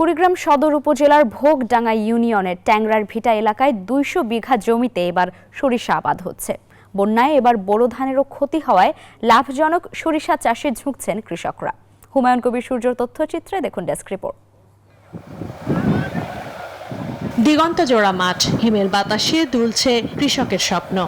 কুড়িগ্রাম সদর উপজেলার ভোগডাঙ্গা ইউনিয়নের ট্যাংরার ভিটা এলাকায় ২০০ বিঘা জমিতে এবার সরিষা আবাদ হচ্ছে। বন্যায় এবার বোরো ধানেরও ক্ষতি হওয়ায় লাভজনক সরিষা চাষে ঝুঁকছেন কৃষকরা। হুমায়ুন কবির সূর্যর তথ্যচিত্রে দেখুন ডেস্ক রিপোর্ট। দিগন্ত জোড়া মাঠ, হিমেল বাতাসে দুলছে কৃষকের স্বপ্ন।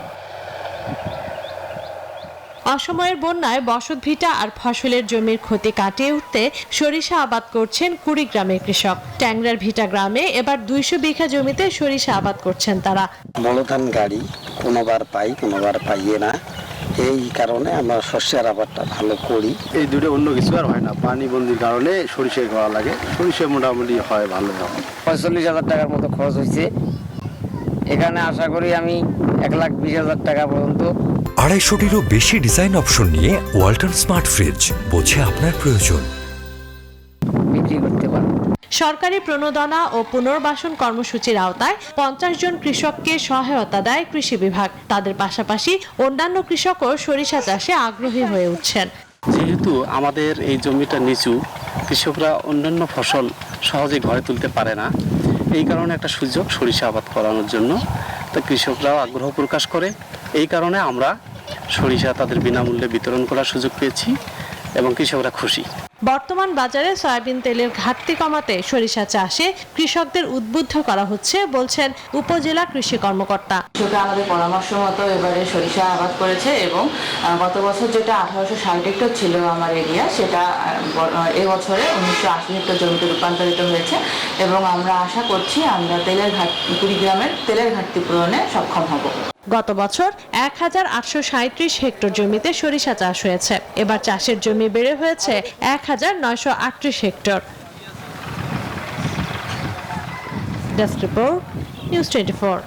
অসময়ের বন্যায় বসতভিটা আর ফসলের জমির ক্ষতি কাটিয়ে উঠতে সরিষা আবাদ করছেন কুড়িগ্রামের কৃষক। ট্যাংরার ভিটা গ্রামে এবার ২০০ বিঘা জমিতে সরিষা আবাদ করছেন তারা। মূলধান গাড়ি কোনোবার পাই কোনোবার পাইয়ে না, এই কারণে আমরা শস্যের আবাদটা ভালো করি। এই দুটো অন্য কিছু আর হয় না, পানি বন্দির কারণে সরিষা করা লাগে। সরিষা মোটামুটি হয় ভালো। ৪৫,০০০ টাকার মতো খরচ হয়েছে। এখানে আশা করি আমি ১,২০,০০০ টাকা পর্যন্ত। ২৫০টিরও বেশি ডিজাইন অপশন নিয়ে ওয়ালটন স্মার্ট ফ্রিজ বোঝে আপনার প্রয়োজন। বিক্রি করতে পারব। সরকারি প্রণোদনা ও পুনর্বাসন কর্মসূচির আওতায় ৫০ জন কৃষককে সহায়তা দেয় কৃষি বিভাগ। তাদের পাশাপাশি অন্যান্য কৃষকও সরিষা চাষে আগ্রহী হয়ে উঠছেন। যেহেতু আমাদের এই জমিটা নিচু, কৃষকরা অন্যান্য ফসল সহজে ঘরে তুলতে পারে না, এই কারণে একটা সুযোগ সরিষা আবাদ করানোর জন্য। তো কৃষকরাও আগ্রহ প্রকাশ করে, এই কারণে আমরা সরিষা তাদের বিনামূল্যে বিতরণ করার সুযোগ পেয়েছি এবং কৃষকরা খুশি। বর্তমান বাজারে সয়াবিন তেলের ঘাটতি কমাতে সরিষা চাষে কৃষকদের উদ্বুদ্ধ করা হচ্ছে বলছেন উপজেলা কৃষি কর্মকর্তা। কৃষকরা আমাদের পরামর্শ মতো এবারে সরিষা আবাদ করেছে এবং গত বছর যেটা ১৮৬০ হেক্টর ছিল আমার এরিয়া, সেটা এবছরে ১৯৮০ হেক্টর জমিতে রূপান্তরিত হয়েছে এবং আমরা আশা করছি আমরা কুড়িগ্রামের তেলের ঘাটতি পূরণে সক্ষম হব। গত বছর ১,৮৩৭ হেক্টর জমিতে সরিষা চাষ হয়েছে। এবার চাষের জমি বেড়ে হয়েছে ১,৯৩৮ হেক্টর। Desk report, news 24।